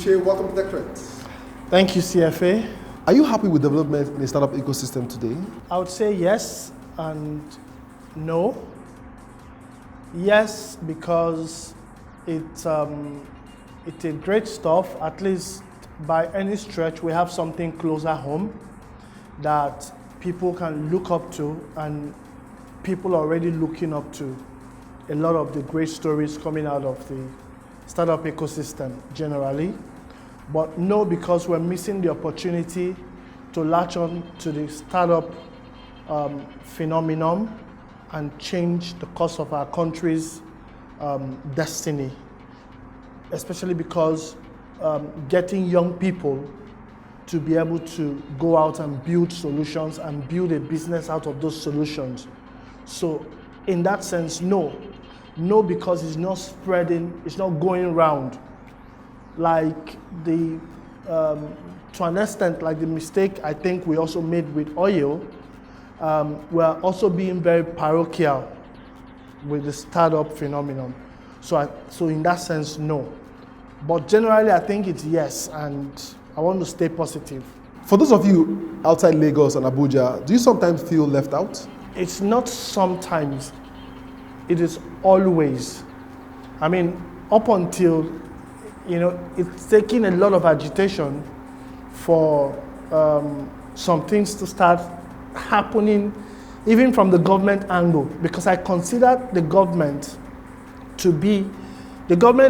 Uche, welcome to TechTrends. Thank you, CFA. Are you happy with development in the startup ecosystem today? I would say yes and no. Yes, because it's a great stuff. At least by any stretch, we have something closer home that people can look up to, and people are already looking up to a lot of the great stories coming out of the startup ecosystem generally. But no, because we're missing the opportunity to latch on to the startup phenomenon and change the course of our country's destiny, especially because getting young people to be able to go out and build solutions and build a business out of those solutions. So in that sense, no. No, because it's not spreading, it's not going round. Like to an extent, like the mistake I think we also made with oil, we're also being very parochial with the startup phenomenon. So in that sense, no. But generally, I think it's yes, and I want to stay positive. For those of you outside Lagos and Abuja, do you sometimes feel left out? It's not sometimes, it is always. I mean, up until, it's taking a lot of agitation for some things to start happening, even from the government angle, because I consider the government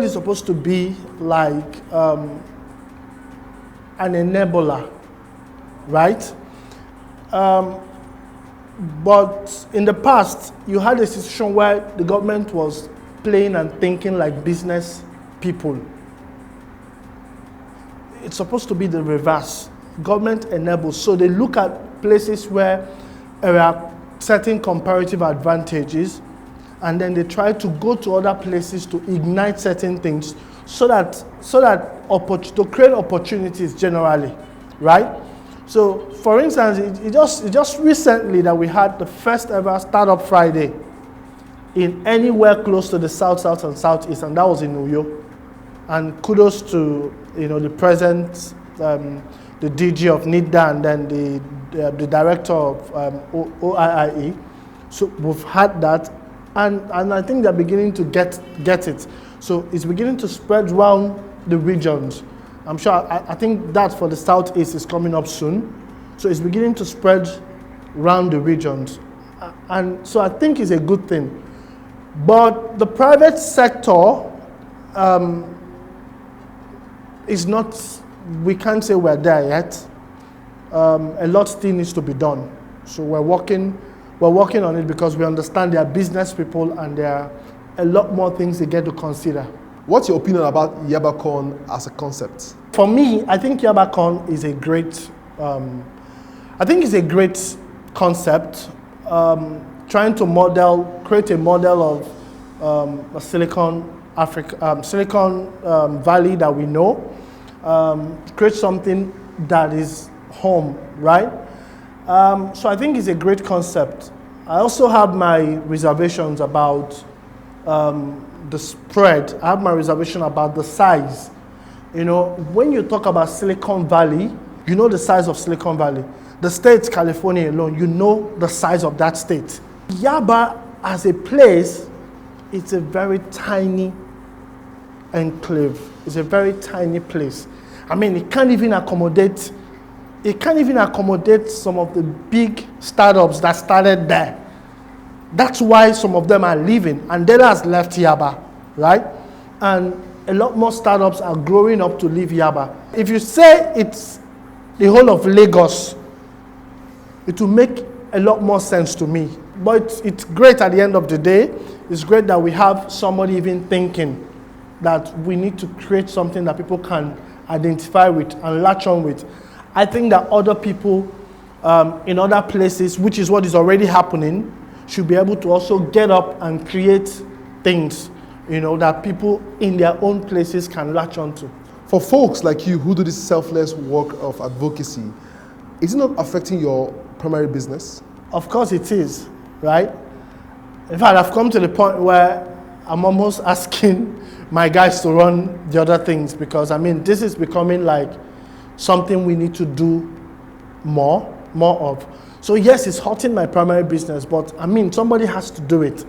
is supposed to be like an enabler, right? But in the past, you had a situation where the government was playing and thinking like business people. It's supposed to be the reverse. Government enables. So they look at places where there are certain comparative advantages, and then they try to go to other places to ignite certain things so that to create opportunities generally, right? So, for instance, it just recently that we had the first ever Startup Friday in anywhere close to the South, and Southeast, and that was in Uyo. And kudos to the president, the DG of NIDA, and then the director of OIIE. So we've had that, and I think they're beginning to get it. So it's beginning to spread around the regions. I'm sure, I think that for the Southeast is coming up soon. So it's beginning to spread around the regions. And so I think it's a good thing. But the private sector is not, we can't say we're there yet. A lot still needs to be done. So we're working on it because we understand they are business people and there are a lot more things they get to consider. What's your opinion about Buckhorn as a concept? For me, I think Buckhorn is a great, concept. Trying to create a model of a Silicon Valley that we know. Create something that is home, right? So I think it's a great concept. I also have my reservations about the spread. I have my reservation about the size. When you talk about Silicon Valley, you know the size of Silicon Valley. The state, California alone, you know the size of that state. Yaba as a place, it's a very tiny enclave. It's a very tiny place. I mean, it can't even accommodate some of the big startups that started there. That's why some of them are leaving, and Dela has left Yaba, right? And a lot more startups are growing up to leave Yaba. If you say it's the whole of Lagos, it will make a lot more sense to me. But it's great at the end of the day. It's great that we have somebody even thinking that we need to create something that people can identify with and latch on with. I think that other people in other places, which is what is already happening, should be able to also get up and create things, that people in their own places can latch onto. For folks like you who do this selfless work of advocacy, is it not affecting your primary business? Of course it is, right? In fact, I've come to the point where I'm almost asking my guys to run the other things, because I mean, this is becoming like something we need to do more of. So yes, it's hurting my primary business, but I mean, somebody has to do it.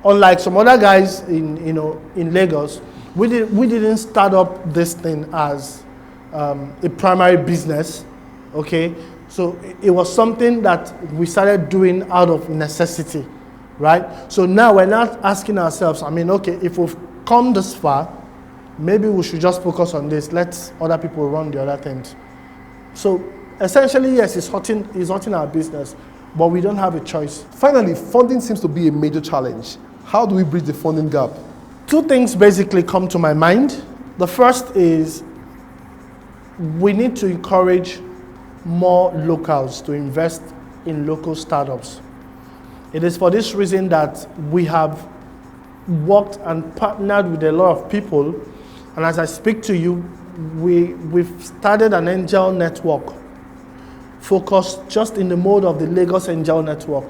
Unlike some other guys in Lagos, we didn't start up this thing as a primary business, okay? So it was something that we started doing out of necessity, right? So now we're not asking ourselves, I mean, okay, if we've come this far, maybe we should just focus on this. Let other people run the other things. So essentially, yes, it's hurting our business, but we don't have a choice. Finally, funding seems to be a major challenge. How do we bridge the funding gap? Two things basically come to my mind. The first is we need to encourage more locals to invest in local startups. It is for this reason that we have worked and partnered with a lot of people, and as I speak to you, we've started an angel network focused just in the mode of the Lagos Angel Network.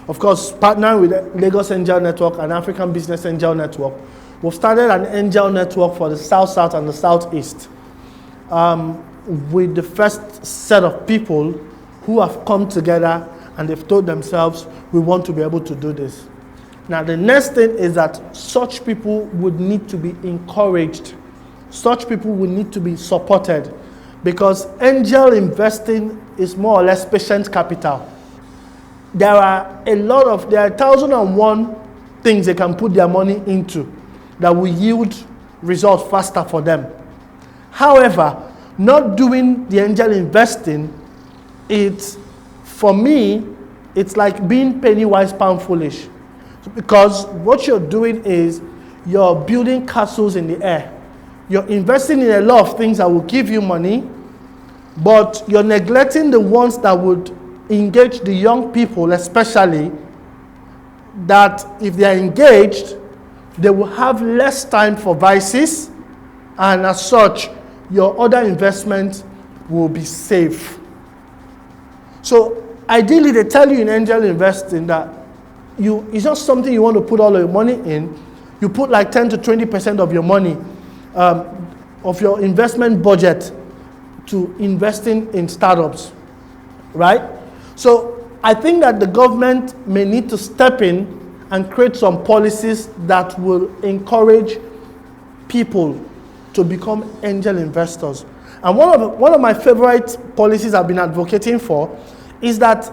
Of course, partnering with the Lagos Angel Network and African Business Angel Network, we've started an angel network for the South and the Southeast, with the first set of people who have come together and they've told themselves, we want to be able to do this. Now, the next thing is that such people would need to be encouraged. Such people would need to be supported, because angel investing is more or less patient capital. There are 1,001 things they can put their money into that will yield results faster for them. However, not doing the angel investing, for me, it's like being penny wise, pound foolish. Because what you're doing is you're building castles in the air. You're investing in a lot of things that will give you money, but you're neglecting the ones that would engage the young people, especially, that if they are engaged, they will have less time for vices, and as such, your other investments will be safe. So ideally, they tell you in angel investing that it's not something you want to put all of your money in. You put like 10 to 20% of your money, of your investment budget, to investing in startups, right? So I think that the government may need to step in and create some policies that will encourage people to become angel investors. And one of my favorite policies I've been advocating for is that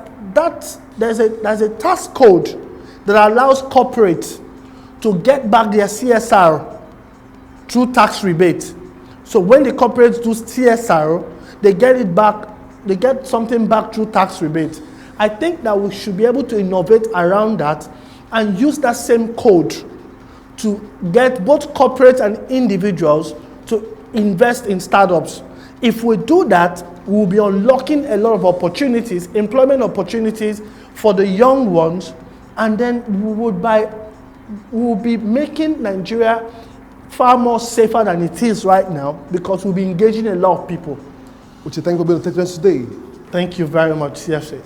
there's a tax code that allows corporates to get back their CSR through tax rebate. So when the corporates do CSR, they get it back, they get something back through tax rebate. I think that we should be able to innovate around that and use that same code to get both corporates and individuals to invest in startups. If we do that, we'll be unlocking a lot of opportunities, employment opportunities for the young ones, and then we'll be making Nigeria far more safer than it is right now, because we'll be engaging a lot of people. Uche, thank you for being on TechTrends today. Thank you very much, CFC.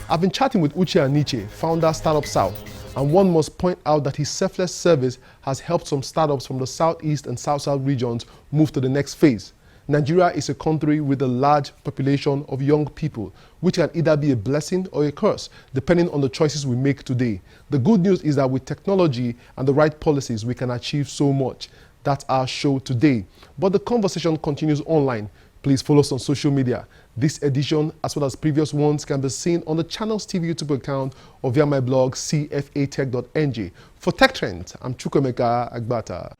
I've been chatting with Uche Aniche, founder Startup South, and one must point out that his selfless service has helped some startups from the Southeast and South-South regions move to the next phase. Nigeria is a country with a large population of young people, which can either be a blessing or a curse, depending on the choices we make today. The good news is that with technology and the right policies, we can achieve so much. That's our show today. But the conversation continues online. Please follow us on social media. This edition, as well as previous ones, can be seen on the channel's TV YouTube account or via my blog, cfatech.ng. For Tech Trends, I'm Chukwemeka Agbata.